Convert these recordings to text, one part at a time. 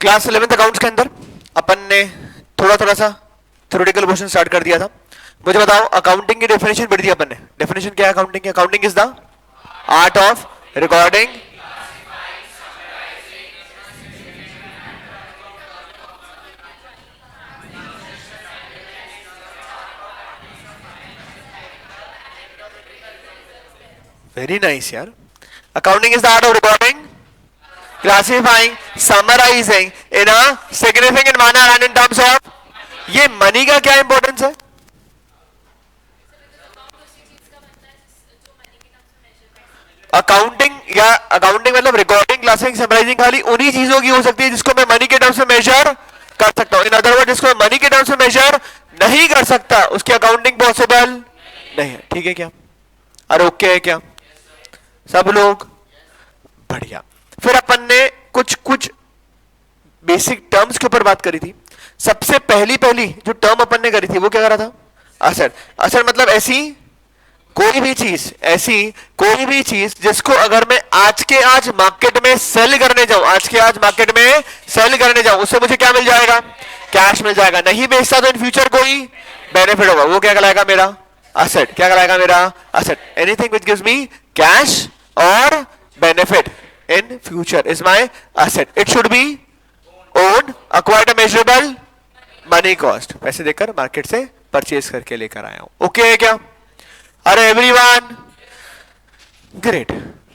Class 11th accounts के अंदर अपन ने थोड़ा थोड़ा सा थ्योरेटिकल पोर्शन स्टार्ट कर दिया था। मुझे बताओ अकाउंटिंग की डेफिनेशन पढ़ी थी अपन ने। डेफिनेशन क्या है अकाउंटिंग की? Accounting is the art of recording, very nice यार। Accounting is the art of recording, classifying, summarising in a significant manner and in terms of. ये मनी का क्या इंपॉर्टेंस है? अकाउंटिंग या अकाउंटिंग मतलब रिकॉर्डिंग, क्लासिफाइंग, समराइजिंग खाली उन्हीं चीजों की हो सकती है जिसको मैं मनी के टर्म्स में मेजर कर सकता हूं। इन अदर वर्ड जिसको मैं मनी के टर्म्स में मेजर नहीं कर सकता उसकी अकाउंटिंग पॉसिबल नहीं है। ठीक है क्या? अरे ओके है क्या सब लोग? बढ़िया। फिर अपन ने कुछ कुछ बेसिक टर्म्स के ऊपर बात करी थी। सबसे पहली पहली जो टर्म अपन ने करी थी वो क्या करा था? असेट। असेट मतलब ऐसी कोई भी चीज, ऐसी कोई भी चीज जिसको अगर मैं आज के आज मार्केट में सेल करने जाऊं, आज के आज मार्केट में सेल करने जाऊं, उससे मुझे क्या मिल जाएगा? कैश मिल जाएगा। नहीं बेचता तो इन फ्यूचर कोई बेनिफिट होगा, वो क्या कहलाएगा? मेरा असेट। क्या कहलाएगा? मेरा asset. Anything which gives me cash और benefit in future is my asset. It should be own, acquired, measurable, money cost, पैसे देकर मार्केट से परचेज करके लेकर आया हूं। ओके है क्या? अरे एवरीवन ग्रेट।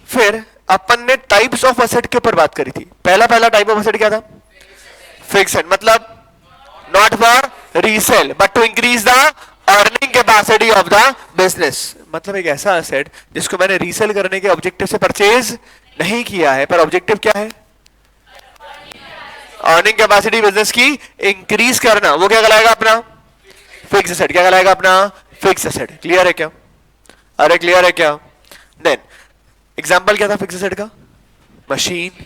फिर अपन ने टाइप्स ऑफ असेट के ऊपर बात करी थी। पहला पहला टाइप ऑफ असेट क्या था? फिक्स्ड, मतलब not for resale but to increase the earning capacity of the business. मतलब एक ऐसा असेट जिसको मैंने रीसेल करने के ऑब्जेक्टिव से परचेज नहीं किया है, पर ऑब्जेक्टिव क्या है? अर्निंग कैपेसिटी बिजनेस की इंक्रीज करना। वो क्या कहलाएगा? अपना फिक्स असेट। क्या कहलाएगा? अपना फिक्स असेट। क्लियर है क्या? अरे क्लियर है क्या? देन एग्जांपल क्या था फिक्स असेट का? Machine,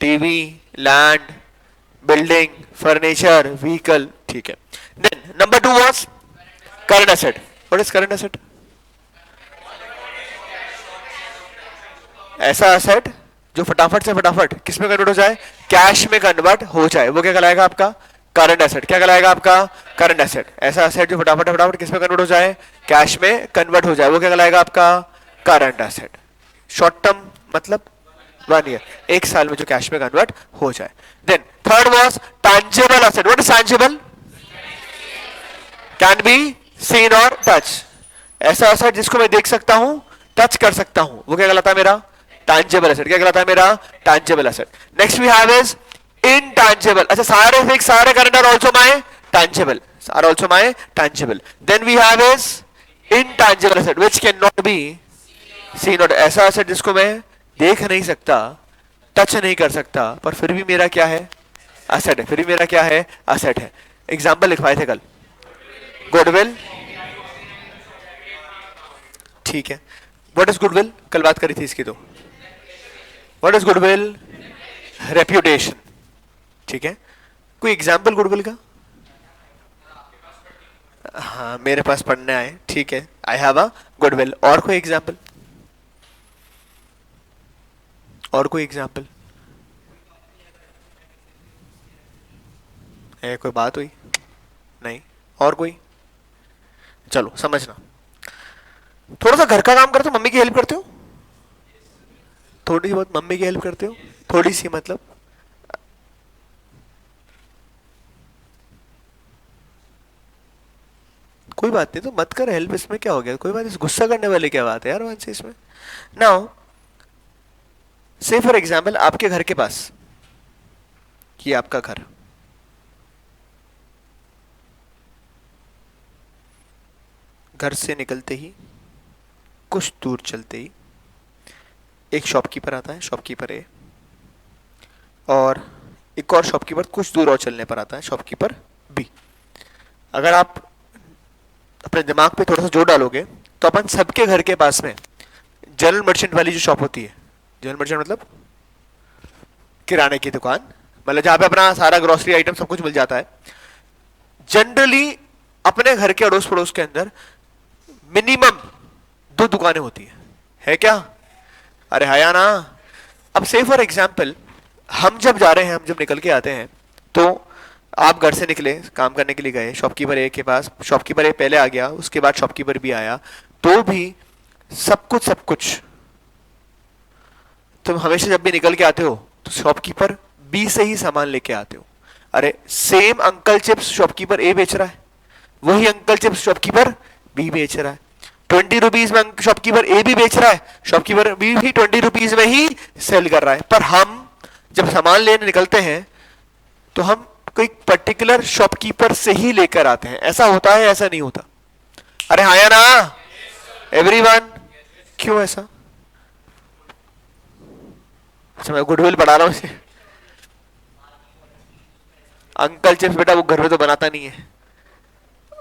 TV, land, building, furniture, vehicle. ठीक है। Then number 2 was current asset. What is current asset? ऐसा असेट जो फटाफट से फटाफट किस में कन्वर्ट हो जाए? कैश में कन्वर्ट हो जाए। वो क्या कहलाएगा? आपका करंट एसेट। क्या कहलाएगा? आपका करंट एसेट। ऐसा एसेट जो फटाफट फटाफट किस में कन्वर्ट हो जाए? कैश में कन्वर्ट हो जाए। वो क्या कहलाएगा? आपका करंट एसेट। शॉर्ट टर्म मतलब 1 ईयर, 1 साल में जो कैश में कन्वर्ट हो जाए। Then third was tangible asset. What is tangible? Can be seen और टच। ऐसा एसेट जिसको मैं देख सकता हूं, टच कर सकता हूं, वो क्या कहलाता है? मेरा टैंजिबल एसेट। क्या कहलाता है? मेरा tangible asset. Next we have is intangible. अच्छा, सारे फिक्स, सारे current are also my tangible, are also my tangible. Then we have is intangible asset which cannot be seen or ऐसा asset जिसको मैं देख नहीं सकता, टच नहीं कर सकता, पर फिर भी मेरा क्या है? asset है। फिर भी मेरा क्या है? asset है। एग्जाम्पल लिखवाए थे कल, गुडविल। ठीक है। What is goodwill? कल बात करी थी इसकी। तो व्हाट इज गुडविल? रेप्यूटेशन। ठीक है। कोई एग्जाम्पल गुडविल का? हाँ, मेरे पास पढ़ने आए। ठीक है, आई हैव अ गुडविल। और कोई एग्जाम्पल? और कोई एग्जाम्पल है? कोई बात हुई? नहीं। और कोई? चलो समझना। थोड़ा सा घर का काम करते हो, मम्मी की हेल्प करते हो? थोड़ी बहुत मम्मी की हेल्प करते हो? थोड़ी सी मतलब? कोई बात नहीं, तो मत कर हेल्प, इसमें क्या हो गया? कोई बात, इस गुस्सा करने वाली क्या बात है यार वंशी इसमें? नाउ से फॉर एग्जाम्पल आपके घर के पास, ये आपका घर, घर से निकलते ही कुछ दूर चलते ही एक शॉपकीपर आता है, शॉपकीपर ए, और एक और शॉपकीपर कुछ दूर और चलने पर आता है, शॉपकीपर बी। अगर आप अपने दिमाग पे थोड़ा सा जोर डालोगे तो अपन सबके घर के पास में जनरल मर्चेंट वाली जो शॉप होती है, जनरल मर्चेंट मतलब किराने की दुकान, मतलब जहां पे अपना सारा ग्रोसरी आइटम सब कुछ मिल जाता है, जनरली अपने घर के अड़ोस पड़ोस के अंदर मिनिमम 2 दुकानें होती है क्या? अरे हया ना। अब से फॉर एग्जाम्पल हम जब जा रहे हैं, हम जब निकल के आते हैं, तो आप घर से निकले, काम करने के लिए गए, शॉपकीपर ए के पास, शॉपकीपर ए पहले आ गया, उसके बाद शॉपकीपर बी आया, तो भी सब कुछ तुम हमेशा जब भी निकल के आते हो तो शॉपकीपर बी से ही सामान लेके आते हो। अरे सेम अंकल चिप्स शॉपकीपर ए बेच रहा है, वही अंकल चिप्स शॉपकीपर बी बेच रहा है। 20 रुपीज में शॉपकीपर ए भी बेच रहा है, शॉपकीपर बी भी 20 रुपीज में ही सेल कर रहा है। पर हम जब सामान लेने निकलते हैं तो हम कोई पर्टिकुलर शॉपकीपर से ही लेकर आते हैं। ऐसा होता है, ऐसा नहीं होता? अरे हाँ या ना एवरीवन? क्यों ऐसा? अच्छा, मैं गुडविल बढ़ा रहा हूं इसे। अंकल चिप्स बेटा वो घर में तो बनाता नहीं है।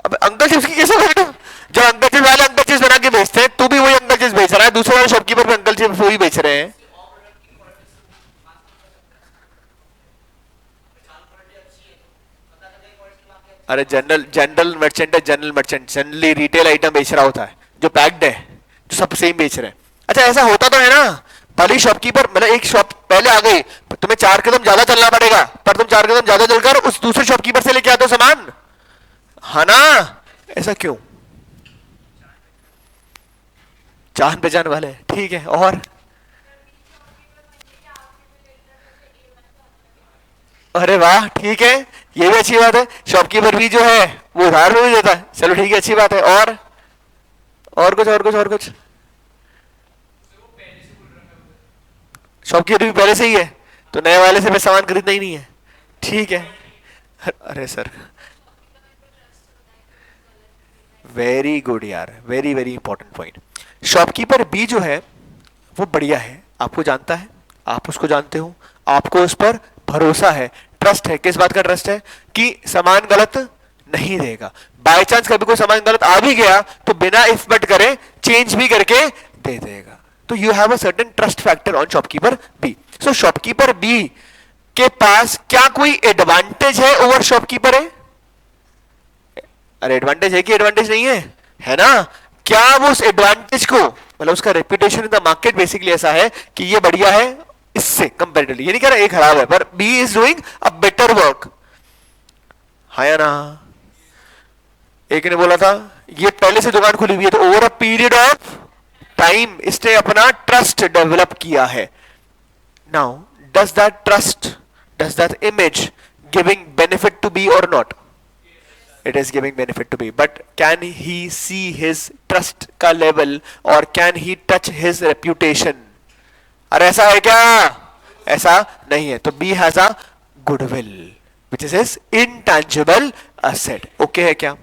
अब अंकल चिप्स की कैसे बेटा? जब अंकल चिप्स वाले अंकल चिप्स बना के बेचते हैं, तू भी वही अंकल चिप्स बेच रहा है, दूसरे वाले शॉपकीपर पे अंकल चिप्स वही बेच रहे हैं। अरे general merchant generally retail item बेच रहा होता है, जो पैक्ड है, जो सब सेम बेच रहे हैं। अच्छा ऐसा होता तो है ना, भले शॉपकीपर मतलब एक शॉप पहले आ गई, तुम्हें 4 कदम ज्यादा चलना पड़ेगा, पर तुम 4 कदम ज्यादा चलकर उस दूसरे शॉपकीपर से लेके आते हो सामान, है ना? ऐसा क्यों? जान पहचान वाले, ठीक है। और अरे वाह, ठीक है, ये भी अच्छी बात है। शॉपकीपर भी जो है वो उधार में भी देता है, चलो ठीक है, अच्छी बात है। और कुछ शॉपकीपर भी पहले से ही है, तो नए वाले से मैं सामान खरीदना ही नहीं है, ठीक है। अरे सर, वेरी गुड यार, very very important point. Shopkeeper B जो है वो बढ़िया है, आपको जानता है, आप उसको जानते हो, आपको उस पर भरोसा है, ट्रस्ट है। किस बात का ट्रस्ट है? कि सामान गलत नहीं देगा। बाय चांस कभी कोई सामान गलत आ भी गया तो बिना इफ बट करे चेंज भी करके दे देगा। तो you have a certain trust factor on shopkeeper B. So shopkeeper B के पास क्या कोई एडवांटेज है ओवर शॉपकीपर ए? अरे एडवांटेज है कि एडवांटेज नहीं है? है ना? क्या वो उस एडवांटेज को, मतलब उसका reputation in the market basically ऐसा है कि ये बढ़िया है इससे कंपैरेटिवली, ये नहीं कह रहा एक खराब है, पर B is doing a better work, है ना? एक ने बोला था ये पहले से दुकान खुली हुई है, तो over a period of time इसने अपना ट्रस्ट डेवलप किया है। Now does that image giving benefit to B और नॉट? It is giving benefit to be, but can he see his trust का level और can he touch his reputation? अरे ऐसा है क्या? ऐसा नहीं है। तो B has a goodwill which is his intangible asset. Okay है क्या?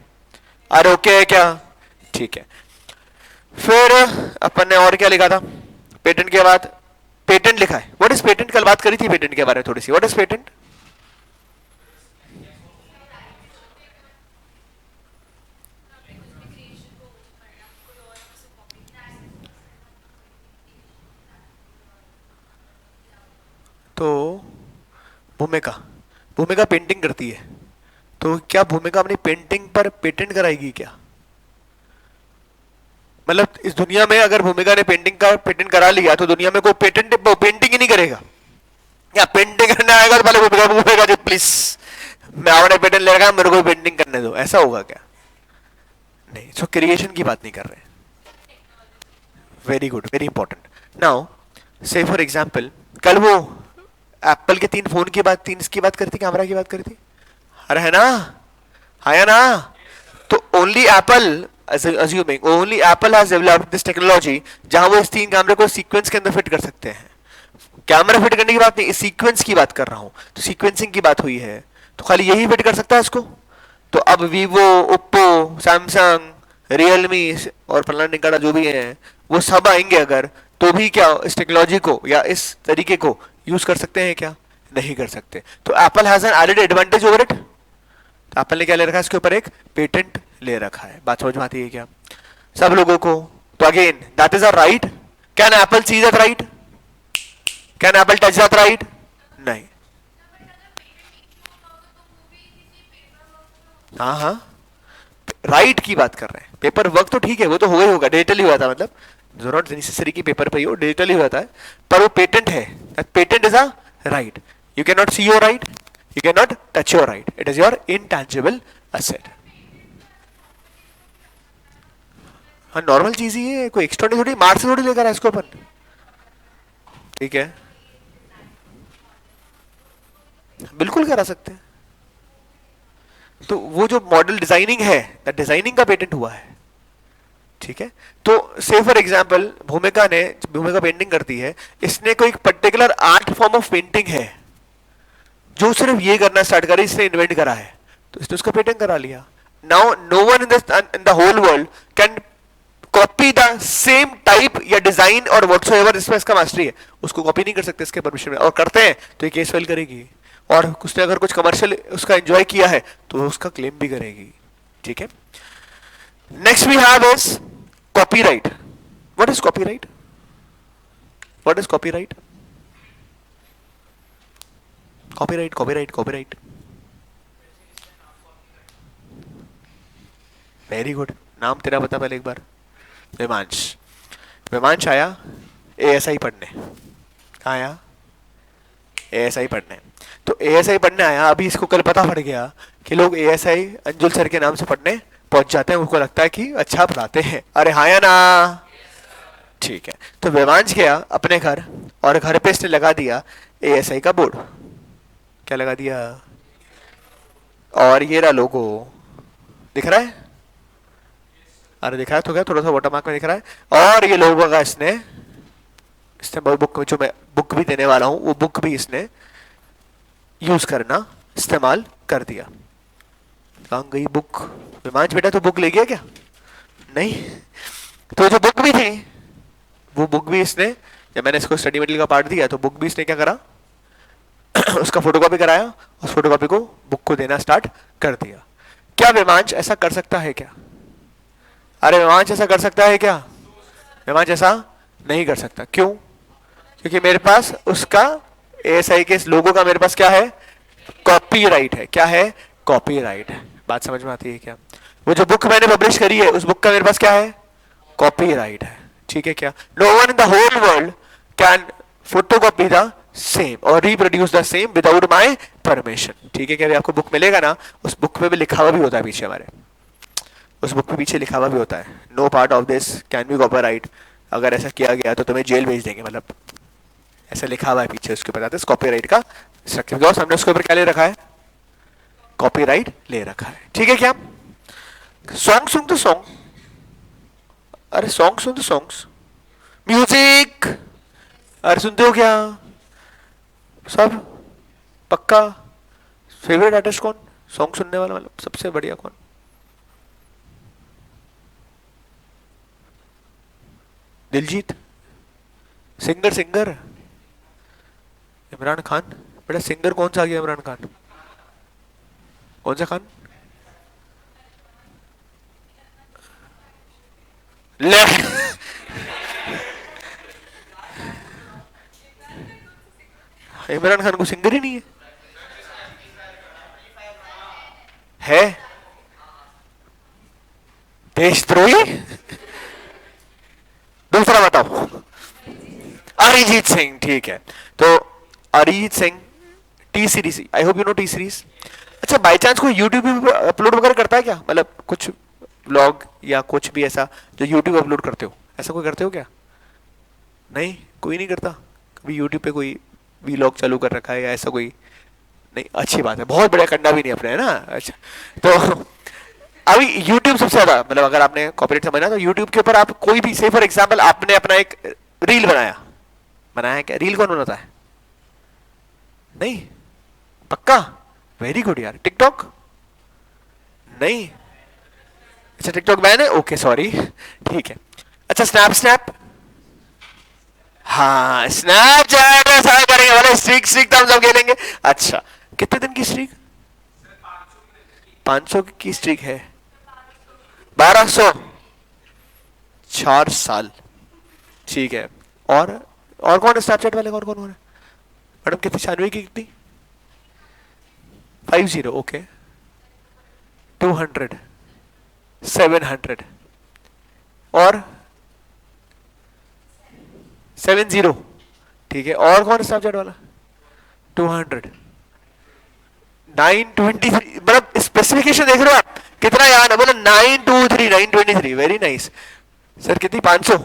अरे ओके है क्या? ठीक है। फिर अपन ने और क्या लिखा था? पेटेंट के बाद पेटेंट लिखा है। What is patent? कल बात करी थी पेटेंट के बारे में थोड़ी सी। What is patent? तो भूमिका भूमिका पेंटिंग करती है, तो क्या भूमिका अपनी पेंटिंग पर पेटेंट कराएगी क्या? मतलब इस दुनिया में अगर भूमिका ने पेंटिंग का पेटेंट करा लिया तो दुनिया में कोई पेंटिंग ही नहीं करेगा। या पेंटिंग करने आएगा तो पहले भूमिका जो प्लीज मैं अपने पेटेंट ले रखा, मेरे को पेंटिंग करने दो, ऐसा होगा क्या? नहीं। सो क्रिएशन की बात नहीं कर रहे। Very good, very important. Now से फॉर एग्जाम्पल कल वो एप्पल के 3 फोन की बात, 3 इसकी बात करती, कैमरा की बात करती, अरे है ना? है ना? तो only Apple, assuming only Apple has developed this technology जहां वो इस 3 कैमरे को सीक्वेंस के अंदर फिट कर सकते हैं। कैमरा फिट करने की बात नहीं, इस सीक्वेंस की बात कर रहा हूं। तो सीक्वेंसिंग की बात हुई है, तो खाली यही फिट कर सकता है इसको। तो अब वीवो, ओप्पो, सैमसंग, रियलमी और फलाना निकाला जो भी है, वो सब आएंगे अगर, तो भी क्या इस टेक्नोलॉजी को या इस तरीके को यूज कर सकते हैं क्या? नहीं कर सकते। तो Apple has an added advantage over it. तो एप्पल ने क्या ले रखा है? इसके ऊपर एक पेटेंट ले रखा है। बात समझ में आती है क्या सब लोगों को? तो again that is a right. Can apple see that right? Can Apple touch that right? नहीं। हाँ हाँ, राइट की बात कर रहे हैं। पेपर वर्क तो ठीक है, वो तो हो ही होगा, डिजिटली हुआ था, मतलब नॉट नेसेसरी कि पेपर पे ही हो, डिजिटली हुआ था, पर वो पेटेंट है। Patent is a right. You cannot see your right, you cannot touch your right. It is your intangible asset. हाँ नॉर्मल चीज ही है, कोई एक्स्ट्रा थोड़ी मार्क्स थोड़ी लेकर आया इसको अपन, ठीक है, बिल्कुल करा सकते हैं। तो वो जो मॉडल डिजाइनिंग है, डिजाइनिंग का पेटेंट हुआ है, ठीक है। तो से फॉर एग्जांपल भूमिका पेंटिंग करती है, इसने कोई particular art form of painting है जो सिर्फ ये करना स्टार्ट करा, इसने इन्वेंट करा है, तो इसने उसका पेटेंट करा लिया। Now no one in the whole world can copy the same type या डिजाइन और व्हाटसोएवर जिसमें इसका मास्टरी है, उसको कॉपी नहीं कर सकते इसके परमिशन में, और करते हैं तो ये केस फाइल करेगी, और उसने अगर कुछ कमर्शियल उसका एंजॉय किया है तो उसका क्लेम भी करेगी, ठीक है। Next we have is copyright. What is copyright? What is copyright? Copyright very good. नाम तेरा बता पहले एक बार। विमांश आया एएसआई पढ़ने। कहाँ आया? एएसआई पढ़ने। तो एएसआई पढ़ने आया, अभी इसको कल पता पड़ गया कि लोग एएसआई अंजुल सर के नाम से पढ़ने पहुंच जाते हैं, उनको लगता है कि अच्छा पढ़ाते हैं। अरे हाँ या ना? ठीक है। तो विमांश गया अपने घर और घर पे इसने लगा दिया एएसआई का बोर्ड। क्या लगा दिया? और ये रहा लोगो, दिख रहा है? अरे दिखा तो क्या, थोड़ा सा वाटरमार्क में दिख रहा है। और ये लोगो का इसने बुक, जो मैं बुक भी देने वाला हूं, वो बुक भी इसने यूज करना इस्तेमाल कर दिया। कहाँ गई बुक? विमांश बेटा तो बुक ले गया क्या? नहीं। तो जो बुक भी थी वो बुक भी इसने, जब मैंने इसको स्टडी मटेरियल का पार्ट दिया तो बुक भी इसने क्या करा उसका फोटोकॉपी कराया, उस फोटोकॉपी को बुक को देना स्टार्ट कर दिया। क्या विमांश ऐसा कर सकता है क्या? अरे विमांश ऐसा कर सकता है क्या? विमांश ऐसा नहीं कर सकता। क्यों? क्योंकि मेरे पास उसका एएसआई के लोगो का मेरे पास क्या है? कॉपीराइट है। क्या है? कॉपीराइट है। बात समझ में आती है क्या? वो जो बुक मैंने पब्लिश करी है उस बुक का मेरे पास क्या है? कॉपीराइट है, ठीक है क्या? No one in the whole world can photocopy the same और reproduce the same without my permission, ठीक है क्या? आपको बुक मिलेगा ना, उस बुक में भी लिखा हुआ भी होता है पीछे, हमारे उस बुक में पीछे लिखा हुआ भी होता है, no part of this can be copyright. अगर ऐसा किया गया तो तुम्हें जेल भेज देंगे, मतलब ऐसा लिखा हुआ है पीछे, उसके बताते हैं कॉपीराइट का स्ट्रक्चर। बिकॉज हमने उसके ऊपर क्या ले रखा है? कॉपीराइट ले रखा है, ठीक है क्या? सॉन्ग सुन तो सॉन्ग, अरे सॉन्ग सुन तो सॉन्ग्स, म्यूजिक, अरे सुनते हो क्या सब? पक्का? फेवरेट आर्टिस्ट कौन सॉन्ग सुनने वाला, मतलब सबसे बढ़िया कौन? दिलजीत? सिंगर इमरान खान? बेटा सिंगर कौन सा आ गया? इमरान खान? कौन सा खान? ले इमरान खान को सिंगर ही नहीं है? है देशद्रोही? दूसरा बताओ। अरिजीत सिंह, ठीक है। तो Arijit Singh T series, I hope you know T series. अच्छा बाई चांस कोई यूट्यूब पे अपलोड वगैरह करता है क्या? मतलब कुछ व्लॉग या कुछ भी ऐसा जो यूट्यूब अपलोड करते हो, ऐसा कोई करते हो क्या? नहीं, कोई नहीं करता। कभी यूट्यूब पे कोई व्लॉग चालू कर रखा है या ऐसा कोई? नहीं, अच्छी बात है, बहुत बढ़िया, करना भी नहीं अपने, है ना? अच्छा, तो अभी YouTube सबसे ज्यादा, मतलब अगर आपने कॉपीराइट समझना तो YouTube के ऊपर आप कोई भी, से फॉर एग्जांपल आपने अपना एक रील बनाया क्या? रील कौन बनाता है? नहीं? पक्का? वेरी गुड यार। टिकटॉक? नहीं? अच्छा टिकटॉक बैन है, ओके सॉरी, ठीक है। अच्छा स्नैप? हाँ स्नैपचैट में सारा करेंगे, वाले स्ट्रीक तो हम सब खेलेंगे। अच्छा कितने दिन की स्ट्रीक? 500 की स्ट्रीक है। 1200? 4 साल, ठीक है। और कौन है स्नैपचैट वाले? कौन हो रहा है मैडम? कितनी? 96 की कितनी? 50, ओके। 200, 700 और 70, ठीक है। और कौन है स्नैपचैट वाला? 200, 923, मतलब स्पेसिफिकेशन देख रहे हो आप कितना याद है, बोला 923, 923, वेरी नाइस सर। कितनी 500,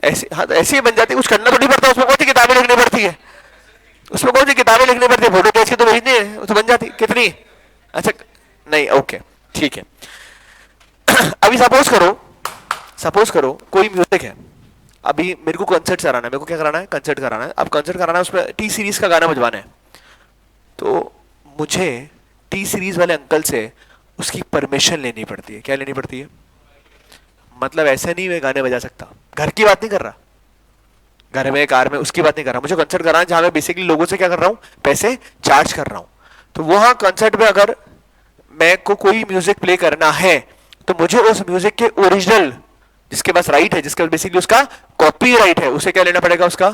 ऐसी, हाँ तो ऐसी ही बन जाती है, कुछ करना थोड़ी पड़ता है उसमें, कौन सी किताबें लिखनी पड़ती है, उसमें कौन सी किताबें लिखनी पड़ती है, फोटो खींच के तो भेजनी है, वो तो बन जाती कितनी। अच्छा नहीं, ओके ठीक है। अभी सपोज करो कोई म्यूजिक है, अभी मेरे को कंसर्ट कराना है, मेरे को क्या कराना है, कंसर्ट कराना है। अब कंसर्ट कराना है, उसमें टी सीरीज का गाना बजवाना है, तो मुझे टी सीरीज वाले अंकल से उसकी परमिशन लेनी पड़ती है। क्या लेनी पड़ती है, मतलब ऐसा नहीं मैं गाने बजा सकता, घर की बात नहीं कर रहा, घर में कार में उसकी बात नहीं कर रहा, मुझे कंसर्ट कराना है जहां मैं बेसिकली लोगों से क्या कर रहा हूँ, पैसे चार्ज कर रहा हूँ। तो वहां कंसर्ट में अगर मैं को कोई म्यूजिक प्ले करना है तो मुझे उस म्यूजिक के ओरिजिनल, जिसके पास राइट है, जिसके बेसिकली उसका कॉपीराइट है, उसे क्या लेना पड़ेगा, उसका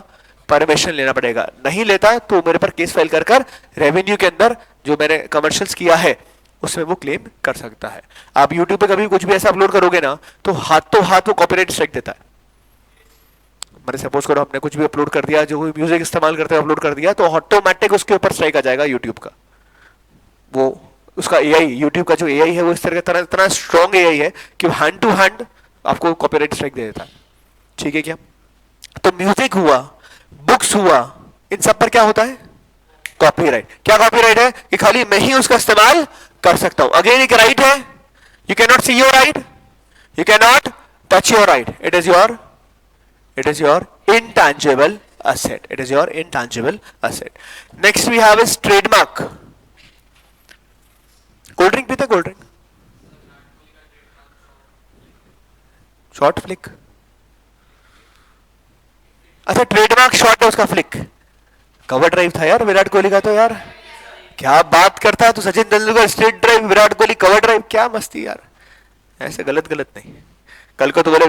परमिशन लेना पड़ेगा। नहीं लेता तो मेरे पर केस फाइल कर कर रेवेन्यू के अंदर जो मैंने कमर्शियल्स किया है उसमें वो क्लेम कर सकता है। आप यूट्यूब पे कभी कुछ भी ऐसा अपलोड करोगे ना तो हाथों हाथ वो कॉपीराइट स्ट्राइक देता है। मैंने सपोज करो आपने कुछ भी अपलोड कर दिया, जो कोई म्यूजिक इस्तेमाल करते हुए अपलोड कर दिया, तो ऑटोमेटिक उसके ऊपर स्ट्राइक आ जाएगा यूट्यूब का। वो उसका एआई, यूट्यूब का जो एआई है वो इस तरह इतना स्ट्रॉन्ग एआई है कि हैंड टू हैंड आपको कॉपीराइट स्ट्राइक दे देता है। ठीक है क्या, तो म्यूजिक हुआ, बुक्स हुआ, इन सब पर क्या होता है, कॉपीराइट। क्या कॉपीराइट है कि खाली मैं ही उसका इस्तेमाल कर सकता हूं। अगेन एक राइट है, you can not see your right, you can not touch your right, it is your intangible asset, it is your intangible asset. Next we have is trademark. Cold drink पीते, cold drink, short flick, अच्छा trademark shot है उसका flick. Cover drive था यार विराट कोहली का, तो यार क्या बात करता है, तो Sachin Tendulkar straight drive, Virat Kohli cover drive, क्या मस्ती यार, ऐसे गलत नहीं। कल को तो बोले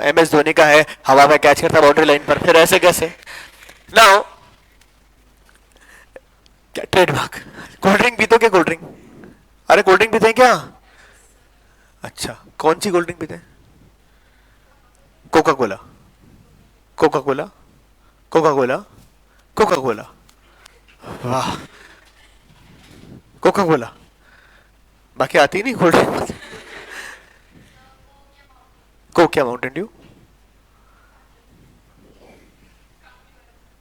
एमएस धोनी का है, हवा में कैच करता बाउंड्री लाइन पर, फिर ऐसे कैसे। नाउ क्या ट्रेडमार्क, कोल्ड ड्रिंक पीते हो क्या, कोल्ड ड्रिंक, अरे कोल्ड ड्रिंक पीते हैं क्या, अच्छा कौन सी कोल्ड ड्रिंक पीते हैं, Coca Cola, Coca Cola, Coca Cola, Coca Cola, वाह कोका कोला, बाकी आती नहीं कोल्ड ड्रिंक। कोक या माउंटेन ड्यू,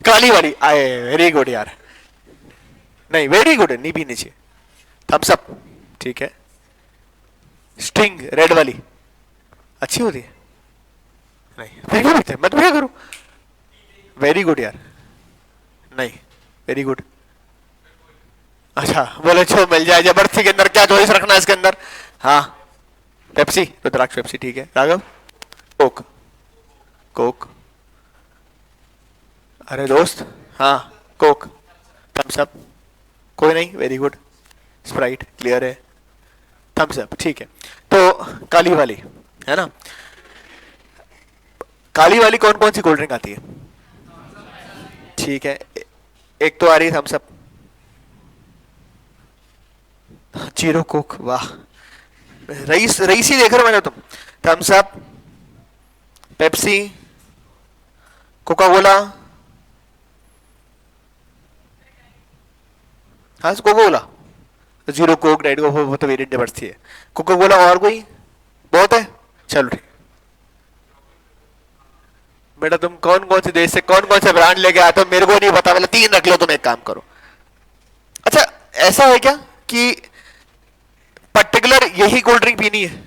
काली वाली, आए वेरी गुड यार, नहीं वेरी गुड, नहीं पीनी चाहिए। थम्स अप, ठीक है। स्टिंग रेड वाली अच्छी होती है, नहीं फिर क्या पीते, मत पिया करो। वेरी गुड यार, नहीं वेरी गुड, अच्छा बोले छो मिल जाए जबरदस्ती के अंदर, क्या चॉइस रखना है इसके अंदर, हाँ पेप्सी, रुद्राक्ष पेप्सी, ठीक है। राघव कोक, कोक, अरे दोस्त हाँ कोक, थम्स अप, कोई नहीं, वेरी गुड, स्प्राइट क्लियर है, थम्स अप, ठीक है। तो काली वाली है ना, काली वाली कौन कौन सी कोल्ड ड्रिंक आती है, ठीक है, एक तो आ रही है थम्स अप, जीरो कोक, वाह रईसी देख रहे हो मैंने, तुम Thums Up, Pepsi, Coca Cola, हाँ Coca Cola, zero Coke, diet Coke, वो तो वेरिएंट बढ़ती है, कोका कोला, और कोई बहुत है, चलो ठीक। बेटा तुम कौन कौन से देश से कौन कौन से ब्रांड लेके आते हो मेरे को नहीं पता, मतलब 3 रख लो, तुम एक काम करो। अच्छा ऐसा है क्या कि पर्टिकुलर यही कोल्ड ड्रिंक पीनी है,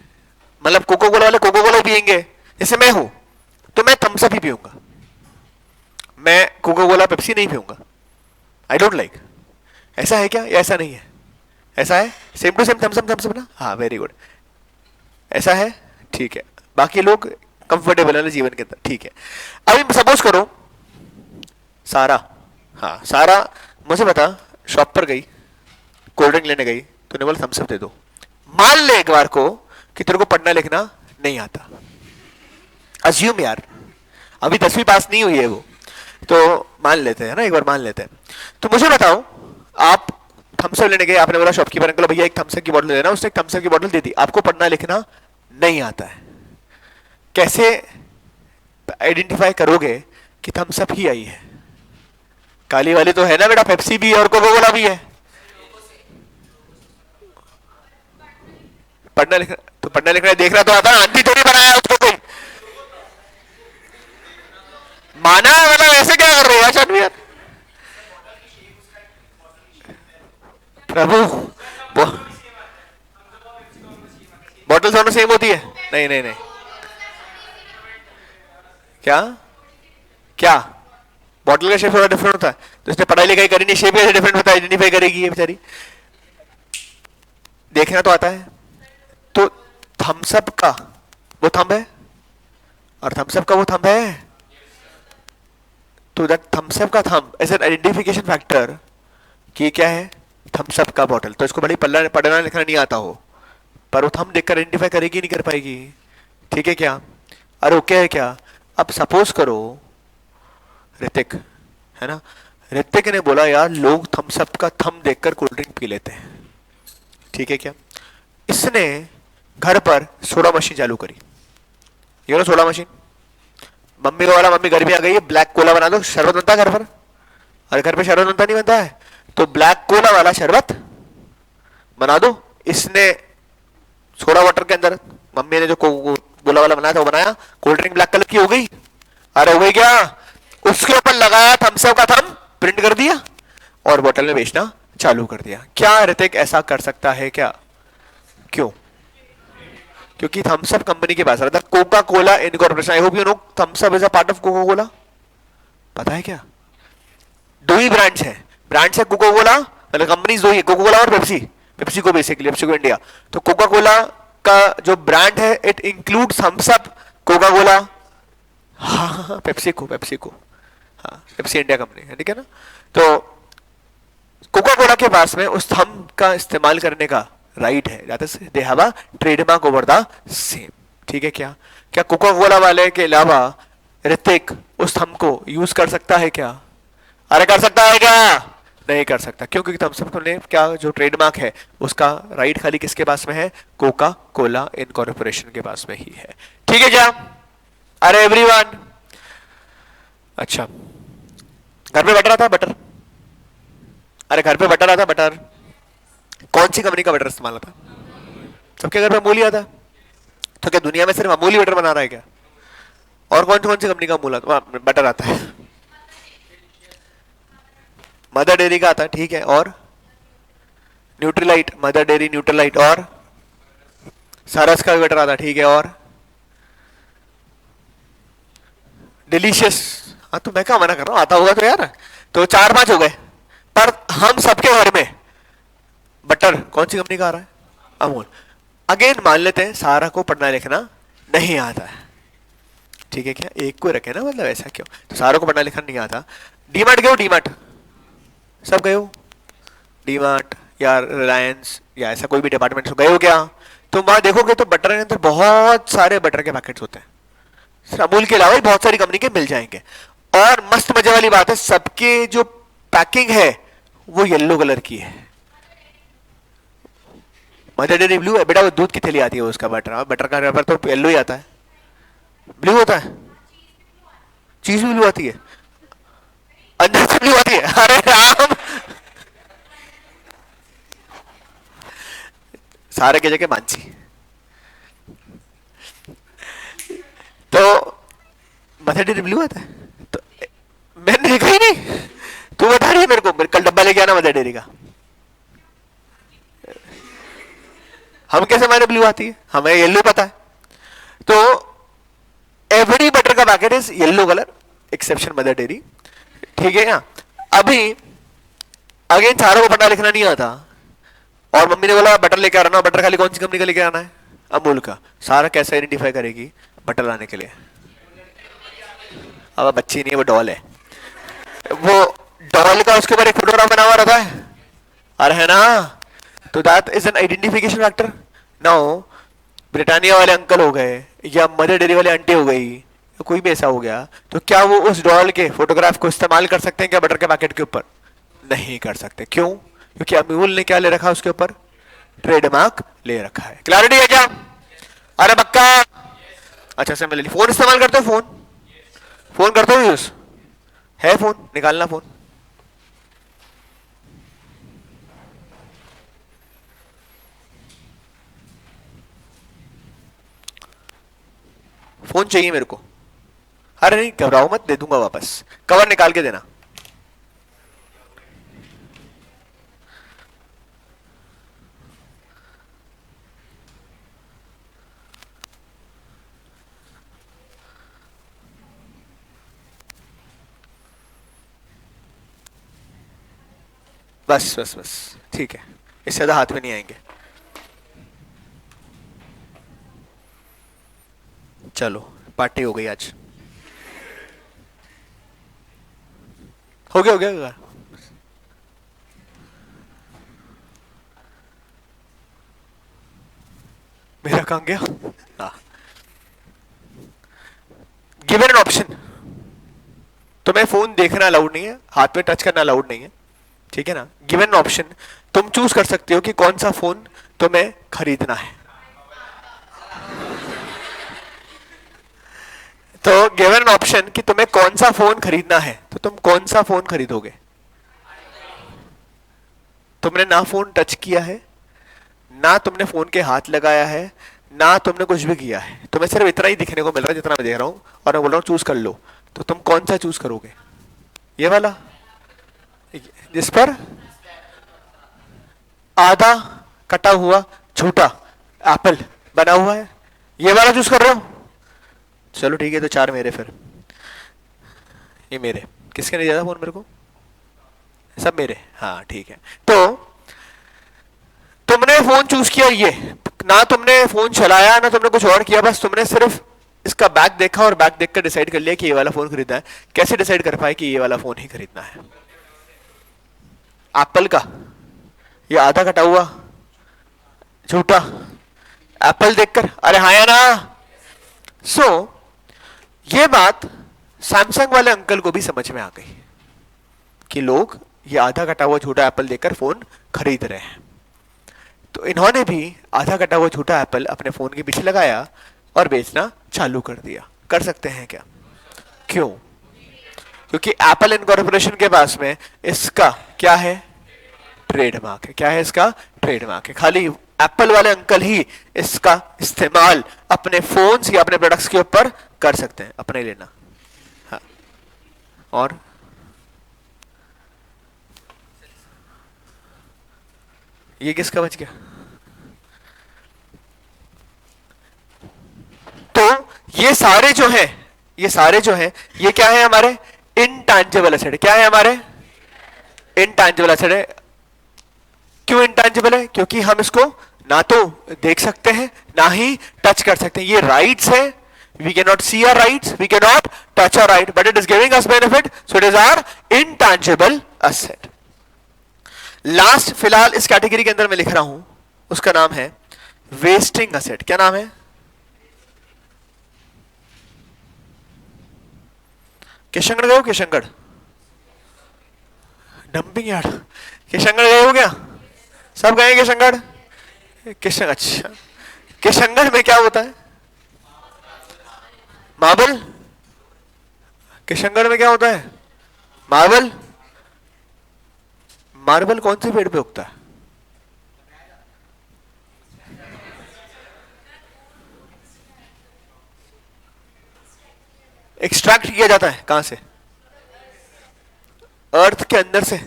मतलब कोका कोला वाले कोका कोला पियेंगे, जैसे मैं हूं तो मैं थम्स अप ही पीऊंगा, मैं कोका कोला पेप्सी नहीं पीऊंगा, आई डोंट लाइक, ऐसा है क्या या ऐसा नहीं है, ऐसा है, same to same thumbs up ना, हाँ वेरी गुड, ऐसा है, ठीक है। बाकी लोग कंफर्टेबल है ना जीवन के अंदर, ठीक है। अभी सपोज करो सारा, हाँ सारा मुझे बता, शॉप पर गई, कोल्ड ड्रिंक लेने गई, तूने बोला थम्स अप दे दो, मान ले एक बार को कि तेरे को पढ़ना लिखना नहीं आता, अज्यूम यार अभी 10वीं पास नहीं हुई है वो, तो मान लेते हैं ना, एक बार मान लेते हैं। तो मुझे बताओ, आप थम्स अप लेने गए, आपने बोला शॉपकीपर अंकल भैया एक थम्स अप की बोतल देना, उसने एक थम्स अप की बोतल दे दी, आपको पढ़ना लिखना नहीं आता है, कैसे आइडेंटिफाई करोगे कि थम्स अप ही आई है, काली वाली तो है ना बेटा, पेप्सी भी है और कोका कोला भी है। पढ़ना लिखना तो पढ़ना लिखना देखना तो आता है, आंटी थोड़ी बनाया उसको कोई। माना है मतलब ऐसे क्या कर रहे हो यार? प्रभु बॉटल दोनों सेम होती है? नहीं नहीं नहीं। क्या क्या बॉटल का शेप थोड़ा डिफरेंट होता है, तो इसने पढ़ाई लिखाई करी नहीं, शेप कैसे डिफरेंट होता है, आइडेंटिफाई करेगी ये बेचारी? देखना तो आता है। तो थम्सअप का वो थंब है और थम्सअप का वो थंब है, तो दैट थम्सअप का thumb as an identification factor कि क्या है, थम्सअप का बॉटल। तो इसको बड़ी पढ़ना लिखना नहीं आता हो, पर वो थंब देखकर आइडेंटिफाई करेगी नहीं कर पाएगी। ठीक है क्या? अरे ओके है क्या? अब सपोज करो ऋतिक है ना, ऋतिक ने बोला यार लोग थम्सअप का थंब देखकर कोल्ड ड्रिंक पी लेते हैं। ठीक है क्या? इसने घर पर सोडा मशीन चालू करी, ये लो सोडा मशीन। मम्मी को बोला मम्मी घर भी आ गई है, ब्लैक कोला बना दो, शरबत बनता है घर पर। अरे घर पे शरबत बनता नहीं बनता है, तो ब्लैक कोला वाला शरबत बना दो। इसने सोडा वाटर के अंदर मम्मी ने जो कोला वाला बनाया था वो बनाया, कोल्ड ड्रिंक ब्लैक कलर की हो गई। अरे हो गई क्या? उसके ऊपर लगाया थम्सअप का थंब, प्रिंट कर दिया और बोतल में बेचना चालू कर दिया। क्या ऋतिक ऐसा कर सकता है क्या? क्यों? क्योंकि थम्सअप कंपनी के पास रहता Coca Cola incorporation. I hope you know Thums Up is a part of Coca Cola. पता है क्या? दो ही ब्रांड्स है, ब्रांड्स है कोका कोला, मतलब कंपनीज दो ही, कोका कोला और पेप्सी। पेप्सी को बेसिकली, पेप्सी को इंडिया। तो कोका कोला का जो ब्रांड है it include Thums Up, Coca Cola, हाँ पेप्सी को, हाँ पेप्सी इंडिया कंपनी है, ठीक है ना। तो कोका कोला के पास में उस थंब का इस्तेमाल करने का राइट है, that is they have a trademark over the same. ठीक है क्या? क्या कोका कोला वाले के अलावा ऋतिक उस थंब को यूज कर सकता है क्या? अरे कर सकता है क्या? नहीं कर सकता। क्यों? क्योंकि थम्सअप ने क्या जो ट्रेडमार्क है उसका राइट खाली किसके पास में है? कोका कोला इनकॉर्पोरेशन के पास में ही है। ठीक है क्या? अरे एवरीवन, अच्छा घर पे बटर आता है, बटर, अरे घर पे बटर आता है, बटर कौन सी कंपनी का बटर इस्तेमाल होता है? सबके घर पे अमूल ही आता है। तो क्या दुनिया में सिर्फ अमूल ही बटर बना रहा है क्या? और कौन सी कंपनी का अमूल बटर आता है? मदर डेयरी का आता है, ठीक है, और न्यूट्रीलाइट, मदर डेयरी न्यूट्रीलाइट, और सारस का भी बटर आता है, ठीक है, और डिलीशियस। हाँ तो मैं क्या मना कर रहा हूं, आता होगा तो यार। तो 4-5 हो गए, पर हम सबके घर में बटर कौन सी कंपनी का आ रहा है? अमूल। अगेन मान लेते हैं सारा को पढ़ना लिखना नहीं आता है, ठीक है क्या? एक को रखे ना, मतलब ऐसा क्यों? तो सारा को पढ़ना लिखना नहीं आता। डीमार्ट गए हो? डीमार्ट सब गए हो? डीमार्ट या रिलायंस या ऐसा कोई भी डिपार्टमेंट गए हो क्या? तो वहां देखोगे तो बटर के अंदर बहुत सारे बटर के पैकेट्स होते हैं, सिर्फ अमूल के अलावा बहुत सारी कंपनी के मिल जाएंगे। और मस्त मजे वाली बात है, सबके जो पैकिंग है वो येलो कलर की है। मदर डेयरी ब्लू है बेटा, वो दूध की थैली आती है उसका बटर, बटर का रबर तो येलो ही आता है, ब्लू होता है। चीज भी ब्लू आती है, अंदर से ब्लू आती है। अरे राम, सारे के जगह मानसी। तो मदर डेयरी ब्लू आता है, तो मैंने देखा ही नहीं, तू बता रही है मेरे को, कल डब्बा लेके आना मदर डेयरी का। हम कैसे माने ब्लू आती है, हमें येलो पता है। तो एवरी बटर का packet is yellow colour exception mother dairy, ठीक है ना। अभी अगेन सारों को पढ़ना लिखना नहीं आता, और मम्मी ने बोला बटर लेके आ रहा ना, बटर खाली कौन सी कंपनी का लेके आना है? अमूल का। सारा कैसे आइडेंटिफाई करेगी बटर लाने के लिए? अब बच्ची नहीं है, वो डॉल है। वो डॉल का उसके ऊपर एक फोटोग्राफ बना हुआ रहता है, अरे है ना, तो that is an identification factor. Now Britannia वाले अंकल हो गए या मदर डेयरी वाले आंटी हो गई, कोई भी ऐसा हो गया, तो क्या वो उस डॉल के फोटोग्राफ को इस्तेमाल कर सकते हैं क्या बटर के पैकेट के ऊपर? नहीं कर सकते। क्यों? क्योंकि अमूल ने क्या ले रखा है उसके ऊपर? ट्रेडमार्क ले रखा है। क्लैरिटी है क्या? अरे बक्का, अच्छा से मैं फोन इस्तेमाल करते हो? फोन करते हो यूज? है फोन? निकालना फोन, फोन चाहिए मेरे को। अरे नहीं घबराओ मत, दे दूंगा वापस, कवर निकाल के देना। बस बस बस ठीक है, इससे ज्यादा हाथ में नहीं आएंगे। चलो पार्टी हो गई आज। हो गया हो गया, हो गया। मेरा कहाँ गया? हाँ, गिवन एन ऑप्शन, तुम्हें फोन देखना अलाउड नहीं है, हाथ में टच करना अलाउड नहीं है, ठीक है ना। गिवन ऑप्शन, तुम चूज कर सकते हो कि कौन सा फोन तुम्हें खरीदना है। तो गिवन ऑप्शन कि तुम्हें कौन सा फोन खरीदना है, तो तुम कौन सा फोन खरीदोगे? तुमने ना फोन टच किया है, ना तुमने फोन के हाथ लगाया है, ना तुमने कुछ भी किया है, तुम्हें सिर्फ इतना ही दिखने को मिल रहा है जितना मैं देख रहा हूं, और मैं बोल रहा हूं चूज कर लो, तो तुम कौन सा चूज करोगे? ये वाला जिस पर आधा कटा हुआ छोटा एप्पल बना हुआ है, ये वाला चूज कर रहे हो? चलो ठीक है, तो 4 मेरे, फिर ये मेरे। किसके नहीं दिया था फोन मेरे को? सब मेरे, हाँ ठीक है। तो तुमने फोन चूज किया, ये ना तुमने फोन चलाया ना तुमने कुछ और किया, बस तुमने सिर्फ इसका बैक देखा और बैक देखकर डिसाइड कर लिया कि ये वाला फोन खरीदना है। कैसे डिसाइड कर पाए कि ये वाला फोन ही खरीदना है? एप्पल का ये आधा कटा हुआ झूठा एप्पल देखकर, अरे हाँ या ना? सो ये बात सैमसंग वाले अंकल को भी समझ में आ गई कि लोग ये आधा कटा हुआ छोटा एप्पल देखकर फोन खरीद रहे हैं, तो इन्होंने भी आधा कटा हुआ छोटा एप्पल अपने फोन के पीछे लगाया और बेचना चालू कर दिया। कर सकते हैं क्या? क्यों? क्योंकि एप्पल इनकॉर्पोरेशन के पास में इसका क्या है? ट्रेडमार्क है। क्या है इसका? ट्रेडमार्क है। खाली एप्पल वाले अंकल ही इसका इस्तेमाल अपने फोन्स या अपने प्रोडक्ट्स के ऊपर कर सकते हैं, अपने लेना। हाँ, और ये किसका बच गया? तो ये सारे जो हैं, ये सारे जो हैं, ये क्या है? हमारे इनटैंजिबल एसेट। क्या है हमारे? इनटैंजिबल एसेट है। क्यों इनटैंजिबल है? क्योंकि हम इसको ना तो देख सकते हैं ना ही टच कर सकते हैं। ये राइट्स है, we cannot see our rights, we cannot touch our right, but it is giving us benefit, so it is our intangible asset. Last फिलहाल इस कैटेगरी के अंदर मैं लिख रहा हूं, उसका नाम है वेस्टिंग एसेट। क्या नाम है? किशनगढ़ गए हो? किशनगढ़ डंपिंग यार्ड, किशनगढ़ गए हो क्या? सब गए किशनगढ़? किशन, अच्छा, किशनगढ़ में क्या होता है? मार्बल। किशनगढ़ में क्या होता है? मार्बल। मार्बल कौन से पेड़ पे उगता है? एक्सट्रैक्ट किया जाता है कहां से? अर्थ के अंदर से,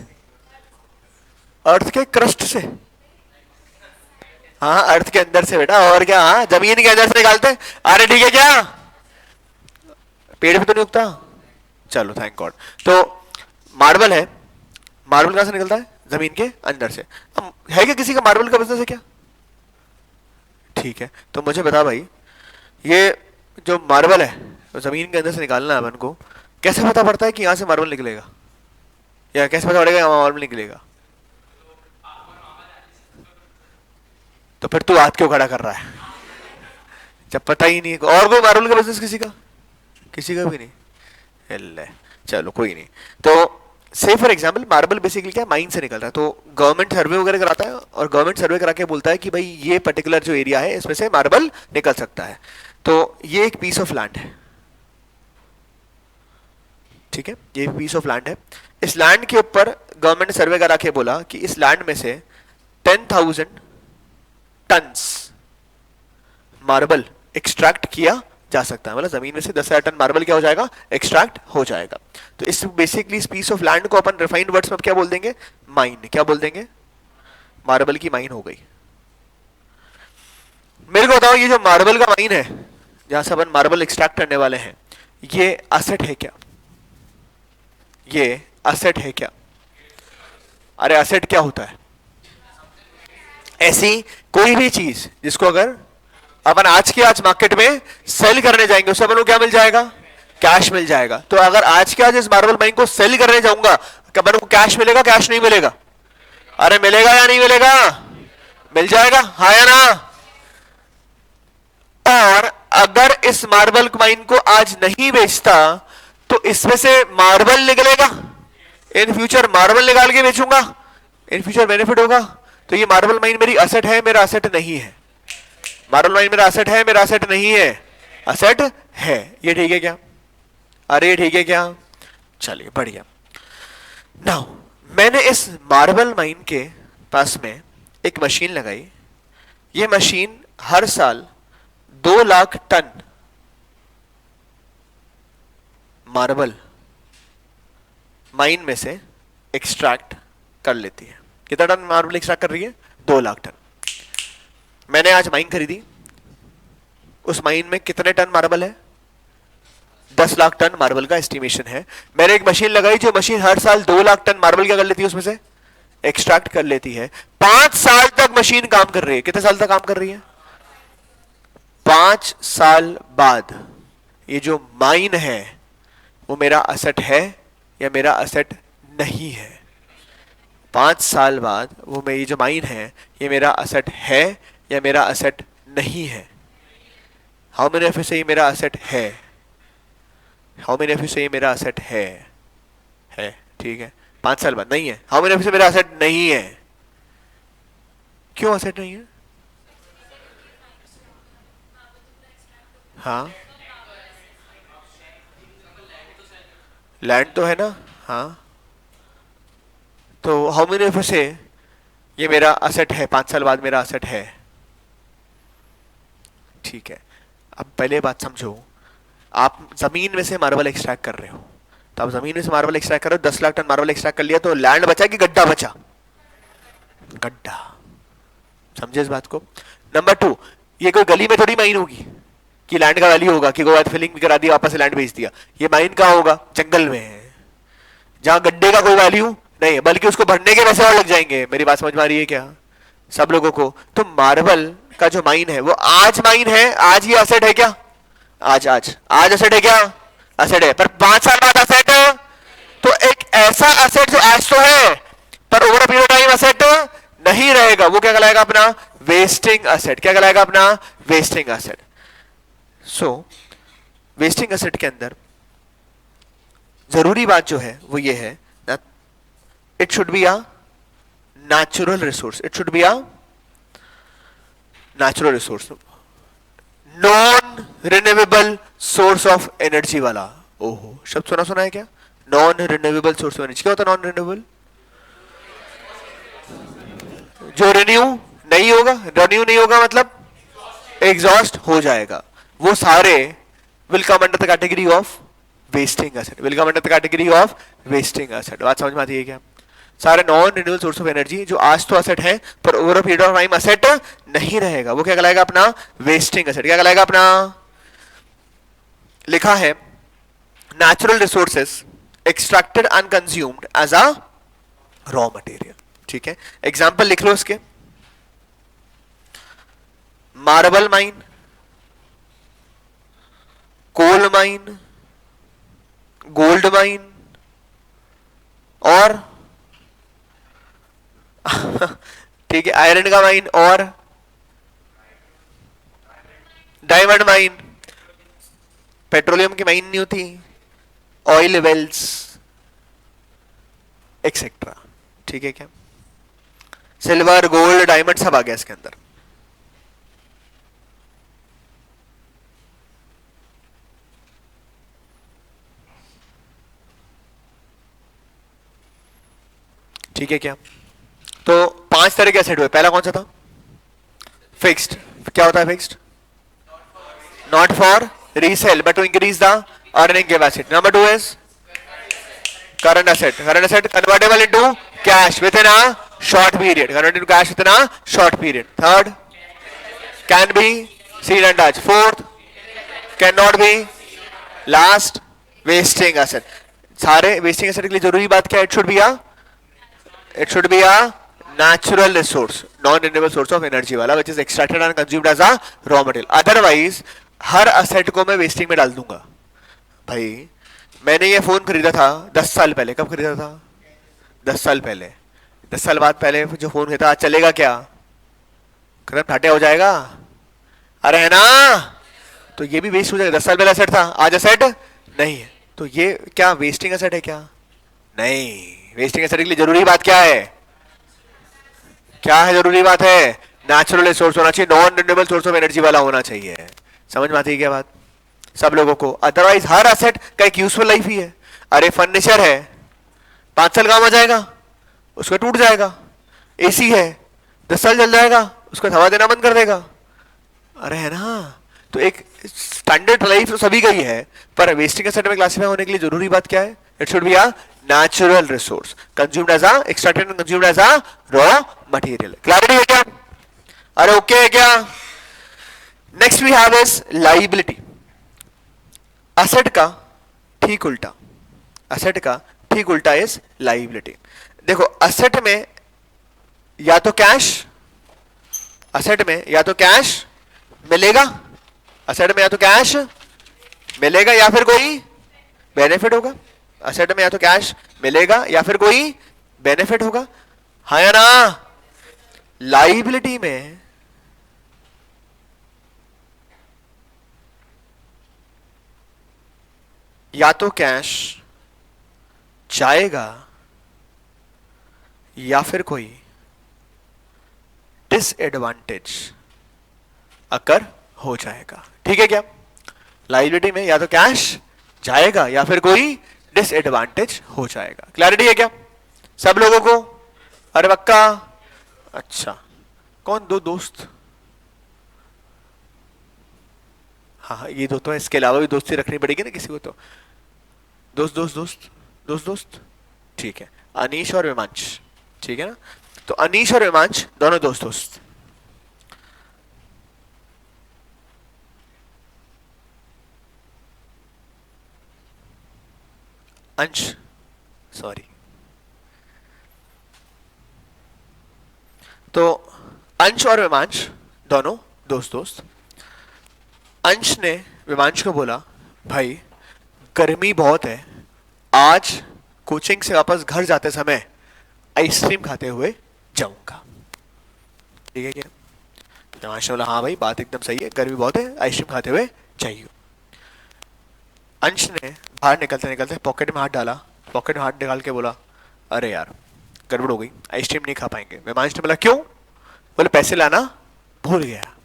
अर्थ के क्रस्ट से। हाँ, अर्थ के अंदर से बेटा, और क्या? हाँ, जमीन के अंदर से निकालते हैं। अरे ठीक है, क्या पेड़ पे तो नहीं उगता? चलो थैंक गॉड। तो मार्बल है, मार्बल कहां से निकलता है? जमीन के अंदर से। है क्या किसी का मार्बल का बिजनेस है क्या? ठीक है, तो मुझे बता भाई, ये जो मार्बल है तो जमीन के अंदर से निकालना है अपन को, कैसे पता पड़ता है कि यहां से मार्बल निकलेगा, या कैसे पता पड़ेगा यहां मार्बल निकलेगा? तो फिर तू हाथ क्यों खड़ा कर रहा है जब पता ही नहीं? और कोई मार्बल का बिजनेस किसी का? किसी का भी नहीं। चलो कोई नहीं। तो से फॉर एग्जाम्पल मार्बल बेसिकली क्या, माइन से निकल रहा है, तो गवर्नमेंट सर्वे वगैरह कराता है और गवर्नमेंट सर्वे करा के बोलता है कि भाई ये पर्टिकुलर जो एरिया है इसमें से मार्बल निकल सकता है। तो ये एक पीस ऑफ लैंड है, ठीक है, ये पीस ऑफ लैंड है। इस लैंड के ऊपर गवर्नमेंट ने सर्वे करा के बोला कि इस लैंड में से 10,000 टन्स मार्बल एक्सट्रैक्ट किया जा सकता है, मतलब जमीन में से 10,000 टन मार्बल क्या हो जाएगा, एक्सट्रैक्ट हो जाएगा। तो इस बेसिकली इस पीस ऑफ लैंड को अपन रिफाइंड वर्ड्स में क्या बोल देंगे, माइन। क्या बोल देंगे, मार्बल की माइन हो गई। मेरे को बताओ, ये जो मार्बल का माइन है जहां से अपन मार्बल एक्सट्रैक्ट करने वाले हैं, ये असेट है क्या, ये असेट है क्या? अरे असेट क्या होता है, ऐसी कोई भी चीज जिसको अगर अपन आज के आज मार्केट में सेल करने जाएंगे उससे अपन को क्या मिल जाएगा, कैश मिल जाएगा। तो अगर आज के आज इस मार्बल माइन को सेल करने जाऊंगा, क्या अपन को कैश मिलेगा, कैश नहीं मिलेगा? अरे मिलेगा या नहीं मिलेगा, मिल जाएगा, हाँ या ना? और अगर इस मार्बल माइन को आज नहीं बेचता तो इसमें से मार्बल निकलेगा, इन फ्यूचर मार्बल निकाल के बेचूंगा, इन फ्यूचर बेनिफिट होगा। तो ये मार्बल माइन मेरी असेट है, मेरा असेट नहीं है। मार्बल माइन मेरा असेट है, मेरा असेट नहीं है, असेट है। ये ठीक है क्या? अरे ठीक है क्या? चलिए बढ़िया। नाउ मैंने इस मार्बल माइन के पास में एक मशीन लगाई। ये मशीन हर साल 2 लाख टन मार्बल माइन में से एक्सट्रैक्ट कर लेती है। कितना टन मार्बल एक्सट्रैक्ट कर रही है? 2 लाख टन। मैंने आज माइन खरीदी, उस माइन में कितने टन मार्बल है? 10 लाख टन मार्बल का एस्टिमेशन है। मैंने एक मशीन लगाई, जो मशीन हर साल 2 लाख टन मार्बल क्या कर लेती है, उसमें से एक्सट्रैक्ट कर लेती है। 5 साल तक मशीन काम कर रही है। कितने साल तक काम कर रही है? 5 साल बाद ये जो माइन है वो मेरा असेट है या मेरा असेट नहीं है? 5 साल बाद वो मेरी जो माइन है ये मेरा असेट है या मेरा असेट नहीं है? हाउ मेनी ऑफ यू से ये मेरा असेट है? हाउ मेनी ऑफ यू से ये मेरा असेट है? ठीक है। 5 साल बाद नहीं है। हाउ मेनी ऑफ यू से मेरा असेट नहीं है? क्यों असेट नहीं है? हाँ, लैंड तो है ना। हाँ, तो हाउ मेनी ऑफ यू से ये मेरा असेट है, 5 साल बाद मेरा असेट है? ठीक है। अब पहले बात समझो, आप जमीन में से मार्बल एक्सट्रैक्ट कर रहे हो, तो आप जमीन में से मार्बल एक्सट्रैक्ट कर रहे हो, 10 लाख टन मार्बल एक्सट्रैक्ट कर लिया, तो लैंड बचा कि गड्ढा बचा? गड्ढा। समझे इस बात को? नंबर 2, ये कोई गली में थोड़ी माइन होगी कि लैंड का वैल्यू होगा कि गोवा फिलिंग भी करा दी, वापस से लैंड बेच दिया। ये माइन कहाँ होगा? जंगल में है, जहां गड्ढे का कोई वैल्यू नहीं है, बल्कि उसको भरने के पैसे और लग जाएंगे। मेरी बात समझ में आ रही है क्या सब लोगों को? तो मार्बल का जो माइन है वो आज माइन है, आज ये असेट है क्या? आज असेट है क्या? असेट है। पर 5 साल बाद असेट है, तो एक ऐसा असेट जो आज तो है पर ओवर पीरियड टाइम असेट नहीं रहेगा, वो क्या कहलाएगा? अपना वेस्टिंग असेट। क्या कहलाएगा? अपना वेस्टिंग असेट। सो वेस्टिंग असेट के अंदर जरूरी बात जो है वो ये है, it should be a natural resource. It should be a natural resource, non renewable source of energy वाला। ओहो, शब्द सुना है क्या? Non renewable source of energy. क्या होता है नॉन रिन्यूएबल? जो रिन्यू नहीं होगा। रिन्यू नहीं होगा मतलब एग्जॉस्ट हो जाएगा। वो सारे will come under the category of wasting asset. Will come under the category of wasting asset. बात समझ में आती है क्या? सारे non renewable source of energy जो आज तो असेट है पर over a period of time asset नहीं रहेगा, वो क्या कहलाएगा? अपना वेस्टिंग एसेट। क्या कहलाएगा? अपना, लिखा है natural resources extracted and consumed as a raw material. ठीक है, एग्जांपल लिख लो इसके। Marble mine, coal mine, gold mine और ठीक है आयरन का माइन और डायमंड माइन। पेट्रोलियम की माइन नहीं होती, ऑयल वेल्स एक्सेट्रा। ठीक है क्या? सिल्वर, गोल्ड, डायमंड सब आ गया इसके अंदर। ठीक है क्या? तो 5 तरह के एसेट हुए। पहला कौन सा था? फिक्स्ड। क्या होता है fixed? Not for resell but to increase the earning capacity. Number 2 is current asset. Current asset convertible into cash within a short period. Converted into cash within a short period. Third, can be seed and touch. Fourth, cannot be. Last, wasting asset. सारे wasting asset के लिए जरूरी बात क्या है? It should be a natural resource, non-renewable source of energy वाला, which is extracted and consumed as a raw material. Otherwise, her asset को मैं wasting में डाल दूंगा. भाई, मैंने ये फोन खरीदा था 10 साल पहले. कब खरीदा था? 10 साल पहले. 10 साल बाद पहले जो फोन खरीदा, आज चलेगा क्या? खत्म ठाटे हो जाएगा. अरे है ना? तो ये भी वेस्ट हो जाएगा. 10 साल पहले एसेट था, आज एसेट नहीं है. तो ये क्या वेस्टिंग एसेट है क्या? नहीं. वेस्टिंग एसेट के लिए जरूरी बात क्या है? क्या है जरूरी बात है? नेचुरल रिसोर्स होना चाहिए, non renewable source of energy वाला होना चाहिए. समझ में आती है क्या बात सब लोगों को? अदरवाइज हर एसेट का एक यूजफुल लाइफ ही है. अरे फर्नीचर है, 5 साल काम आ जाएगा, उसका टूट जाएगा. एसी है, 10 साल चल जाएगा, उसका हवा देना बंद कर देगा. अरे है ना? तो एक स्टैंडर्ड लाइफ तो सभी का ही है, पर वेस्टिंग एसेट में क्लासिफाई होने के लिए जरूरी बात क्या है? It should be a natural resource consumed as a extracted and consumed as a raw material. Clarity है क्या? अरे ओके है क्या? Next we have is liability. Asset का ठीक उल्टा. एसेट का ठीक उल्टा इज लायबिलिटी. देखो, एसेट में या तो कैश, एसेट में या तो कैश मिलेगा, एसेट में या तो कैश मिलेगा या फिर कोई बेनिफिट होगा. एसेट में या तो कैश मिलेगा या फिर कोई बेनिफिट होगा. हाँ या ना? लायबिलिटी में या तो कैश जाएगा या फिर कोई डिसएडवांटेज अकर हो जाएगा. ठीक है क्या? लायबिलिटी में या तो कैश जाएगा या फिर कोई डिसएडवांटेज हो जाएगा. क्लैरिटी है क्या सब लोगों को? अरे पक्का? अच्छा, कौन दो दोस्त? हाँ, ये दो तो है, इसके अलावा भी दोस्ती रखनी पड़ेगी ना किसी को. तो दोस्त दोस्त दोस्त दोस्त दोस्त. ठीक है, अनीश और विमांश. ठीक है ना? तो अनीश और विमांश दोनों दोस्त दोस्त. अंश, सॉरी. तो अंश और विमांश दोनों दोस्त दोस्त. अंश ने विमांश को बोला, भाई गर्मी बहुत है, आज कोचिंग से वापस घर जाते समय आइसक्रीम खाते हुए जाऊंगा. ठीक है क्या? विमांश ने बोला, हाँ भाई बात एकदम सही है, गर्मी बहुत है, आइसक्रीम खाते हुए चाहिए. अंश ने बाहर निकलते निकलते पॉकेट में हाथ डाला, पॉकेट में हाथ निकाल के बोला, अरे यार गड़बड़ हो गई, आइसक्रीम नहीं खा पाएंगे. विमांश ने बोला, क्यों? बोले पैसे लाना भूल गया.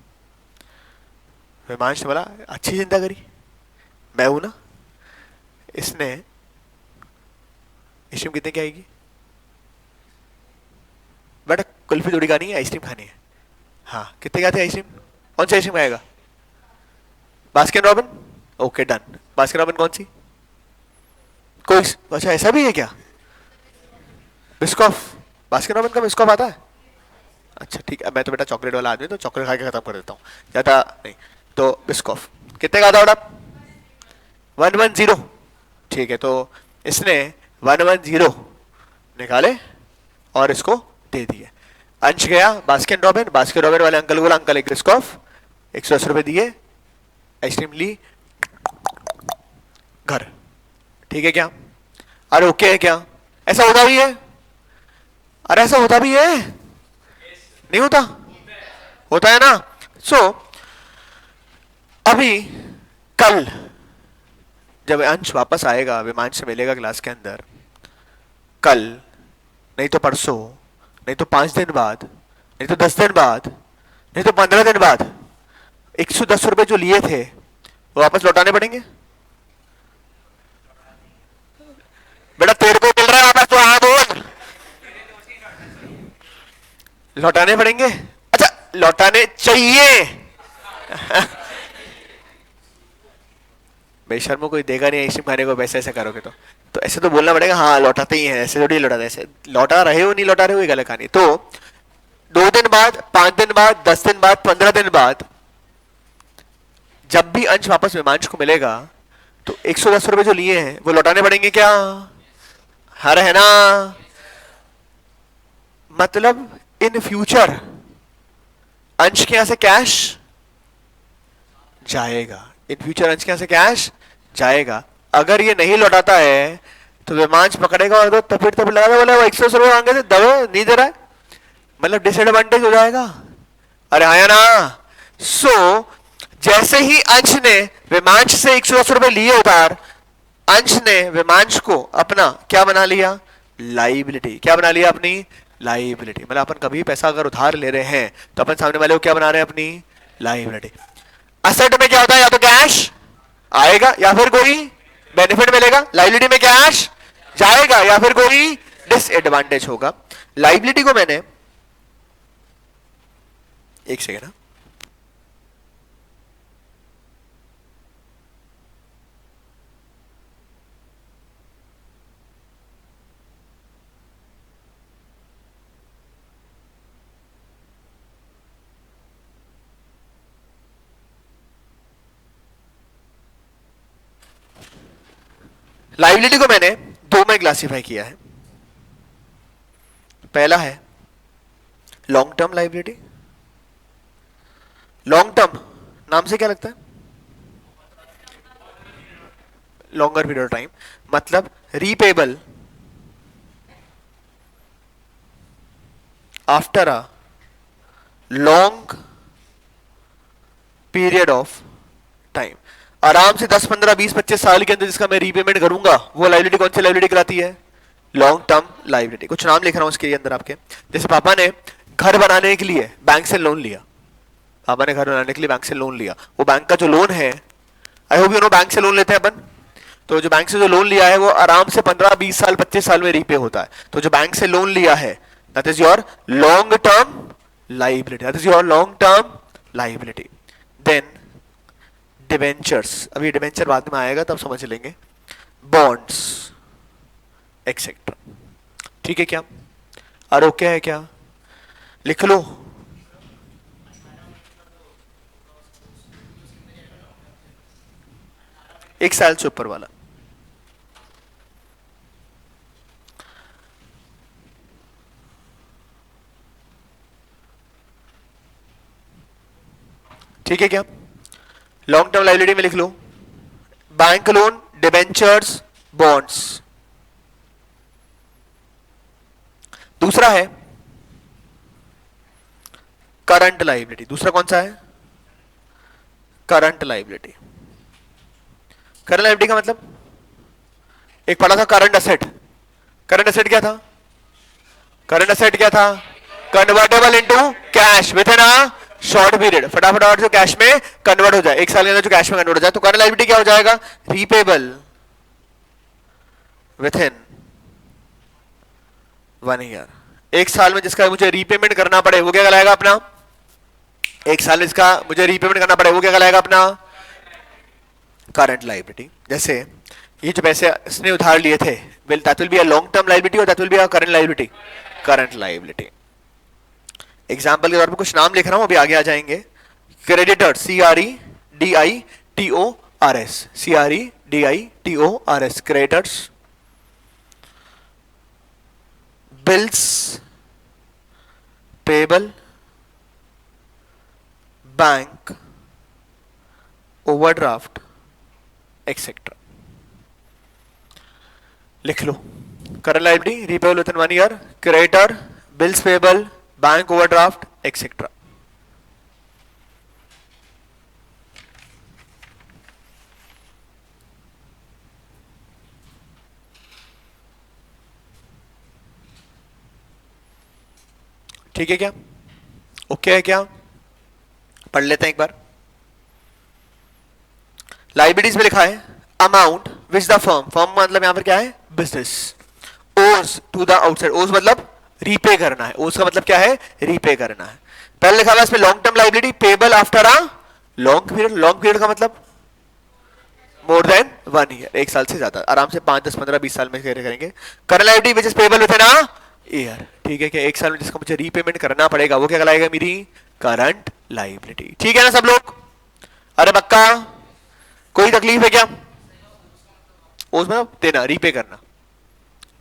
विमांश ने बोला, अच्छी चिंता करी, मैं हूं ना. इसने आइसक्रीम कितने की आएगी? बेटा कुल्फी थोड़ी खानी है, आइसक्रीम खानी है. हाँ, कितने की आती है आइसक्रीम? कौन सी आइसक्रीम खाएगा? Baskin robin? Okay done. Baskin robin कौन सी? कोई? अच्छा ऐसा भी है क्या? बिस्कॉफ? बास्किन रॉबिन का बिस्कॉफ आता है? अच्छा ठीक है, मैं तो बेटा चॉकलेट वाला आदमी, तो चॉकलेट खा के खत्म कर देता हूँ, ज्यादा नहीं. तो बिस्कॉफ कितने का आता है बेटा? 110. ठीक है, तो इसने 110 निकाले और इसको दे दिए. अंश गया बास्किन रॉबिन वाले अंकल को बोला, अंकल एक बिस्कॉफ, 110 रुपए दिए, आइसक्रीम ली, घर. ठीक है क्या? अरे ओके है क्या? ऐसा होता भी है? अरे ऐसा होता भी है? नहीं होता? होता है ना. सो अभी कल जब अंश वापस आएगा, विमांश से मिलेगा क्लास के अंदर, कल नहीं तो परसों, नहीं तो 5 दिन बाद, नहीं तो 10 दिन बाद, नहीं तो 15 दिन बाद 110 रुपए जो लिए थे वो वापस लौटाने पड़ेंगे. बेटा तेरे को मिल रहा है वापस, तो हाँ बोल. लौटाने पड़ेंगे. अच्छा लौटाने चाहिए. बेशर्मों कोई देगा नहीं आइसक्रीम खाने को पैसे ऐसे करोगे तो ऐसे तो बोलना पड़ेगा हाँ लौटाते ही हैं, ऐसे थोड़ी लौटाते, ऐसे लौटा रहे हो नहीं लौटा रहे हो ये गलत कहानी। तो 2 दिन बाद, 5 दिन बाद, 10 दिन बाद, 15 दिन बाद जब भी अंश वापस विमांश को मिलेगा तो 110 रुपए जो लिए हैं वो लौटाने पड़ेंगे क्या? हर है ना? मतलब इन फ्यूचर अंश के यहां से कैश जाएगा, इन फ्यूचर अंश के यहां से कैश जाएगा। अगर ये नहीं लौटाता है तो विमांश पकड़ेगा और तो फिर लगा बोला वो 110 रुपए मांगे थे दबो नहीं दे रहा है, मतलब डिसएडवांटेज हो जाएगा। अरे आया ना? सो जैसे ही अंश ने विमांश से 110 रुपए लिए उधार, अंश ने विमांश को अपना क्या बना लिया? लाइबिलिटी। क्या बना लिया? अपनी लाइबिलिटी। मतलब अपन कभी पैसा अगर उधार ले रहे हैं तो अपन सामने वाले को क्या बना रहे हैं? अपनी लाइबिलिटी। असेट में क्या होता है? या तो कैश आएगा या फिर कोई बेनिफिट मिलेगा, लाइबिलिटी में कैश जाएगा या फिर कोई डिसएडवांटेज होगा। लाइबिलिटी को मैंने एक सेकेंड, लाइबिलिटी को मैंने 2 में क्लासिफाई किया है। पहला है long term liability. Long term नाम से क्या लगता है? लॉन्गर पीरियड ऑफ टाइम, मतलब repayable after a long period of time. आराम से 10, 15, 20, 25 साल के अंदर जिसका मैं रीपेमेंट करूंगा वो लाइबिलिटी कौन सी लाइबिलिटी कहलाती है? Long term liability. कुछ नाम लिख रहा हूं इसके अंदर आपके, जैसे पापा ने घर बनाने के लिए बैंक से लोन लिया, पापा ने घर बनाने के लिए बैंक से लोन लिया, वो बैंक का जो लोन है, I hope you know bank से लोन लेते हैं अपन, तो जो बैंक से जो लोन लिया है वो आराम से 15, 20 साल, 25 साल में रीपे होता है। तो जो बैंक से लोन लिया है that is your long term liability, that is your long term liability. Then debentures, अभी डिबेंचर बाद में आएगा तब समझ लेंगे, बॉन्ड्स एक्सेट्रा। ठीक है क्या? और ओके है क्या? लिख लो। एक साल से ऊपर वाला। ठीक है क्या? लॉन्ग टर्म लाइबिलिटी में लिख लो बैंक लोन, डिबेंचर्स, बॉन्ड्स। दूसरा है करंट लाइबिलिटी। दूसरा कौन सा है? Current liability. करंट लाइबिलिटी का मतलब एक पढ़ा था करंट असेट। करंट असेट क्या था? करंट असेट क्या था? Convertible into cash with in a short period. फटाफट जो कैश में कन्वर्ट हो जाए, एक साल के अंदर जो कैश में कन्वर्ट हो जाए। तो करंट लायबिलिटी क्या हो जाएगा? Repayable within 1 year. एक साल में जिसका मुझे रीपेमेंट करना पड़े वो क्या कहलाएगा अपना? एक साल में इसका मुझे रीपेमेंट करना पड़े वो क्या कहलाएगा अपना? Current liability. जैसे ये जो पैसे इसने उधार लिए थे, that will be a long term liability और that will be a current liability. Current liability. Example के तौर पर कुछ नाम लिख रहा हूं, अभी आगे आ जाएंगे। Creditor, CREDITORS, CREDITORS, creditors. Bills payable, bank overdraft etcetera. लिख लो current liability repayable within 1 year, creditor, bills payable, bank overdraft etcetera. ठीक है क्या? ओके है क्या? पढ़ लेते हैं एक बार। लाइबिलिटीज में लिखा है amount which the firm, firm मतलब यहां पर क्या है? बिजनेस, ओज टू द आउटसाइड। ओज मतलब रीपे करना है। ओज का मतलब क्या है? रीपे करना है। पहले लिखा हुआ इसमें long term liability payable after a long period. Long period का मतलब मोर देन 1 ईयर, 1 साल से ज्यादा, आराम से 5, 10, 15, 20 साल में करेंगे। Current liability which is payable with in a year, ठीक है, कि 1 साल में जिसको मुझे रीपेमेंट करना पड़ेगा वो क्या कहलाएगा, मेरी करंट लायबिलिटी। ठीक है ना सब लोग? अरे पक्का? कोई तकलीफ है क्या उसमें? देना, रीपे करना,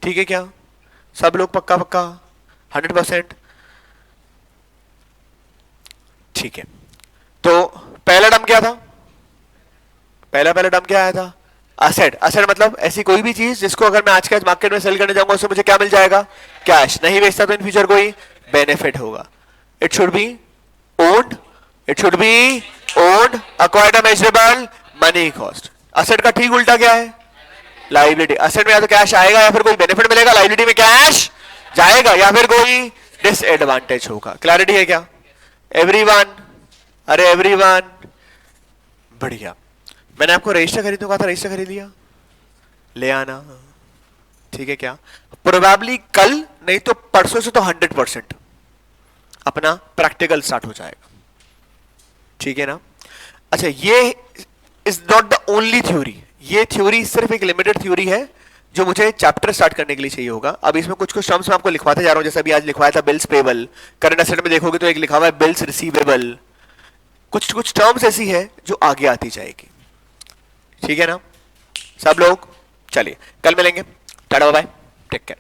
ठीक है क्या सब लोग? पक्का पक्का 100%? ठीक है, तो पहला टर्म क्या था? पहला टर्म क्या आया था? असेट। असेट मतलब ऐसी कोई भी चीज जिसको अगर मैं आज के आज मार्केट में सेल करने जाऊंगा उससे मुझे क्या मिल जाएगा? कैश। नहीं बेचता तो इन फ्यूचर कोई बेनिफिट होगा। It should B owned, it should B owned, acquired, measurable, money cost. Asset का ठीक उल्टा क्या है? लायबिलिटी। असेट में या तो कैश आएगा या फिर कोई बेनिफिट मिलेगा, लायबिलिटी में कैश जाएगा या फिर कोई डिसएडवांटेज होगा। क्लैरिटी है क्या एवरीवन? अरे एवरीवन, बढ़िया। मैंने आपको रजिस्टर खरीदने को कहा था, रजिस्टर खरीद लिया, ले आना, ठीक है क्या? प्रोबेबली कल नहीं तो परसों से तो 100% अपना प्रैक्टिकल स्टार्ट हो जाएगा, ठीक है ना? अच्छा, ये is not the only theory, ये थ्योरी सिर्फ एक लिमिटेड थ्योरी है जो मुझे चैप्टर स्टार्ट करने के लिए चाहिए होगा। अब इसमें कुछ कुछ टर्म्स मैं आपको लिखवाते जा रहा हूं, जैसे अभी आज लिखवाया था बिल्स पेबल। करंट असेट में देखोगे तो एक लिखा हुआ है बिल्स रिसीवेबल। कुछ कुछ टर्म्स ऐसी है जो आगे आती जाएगी, ठीक है ना सब लोग? चलिए कल मिलेंगे, टाटा बाय, टेक केयर।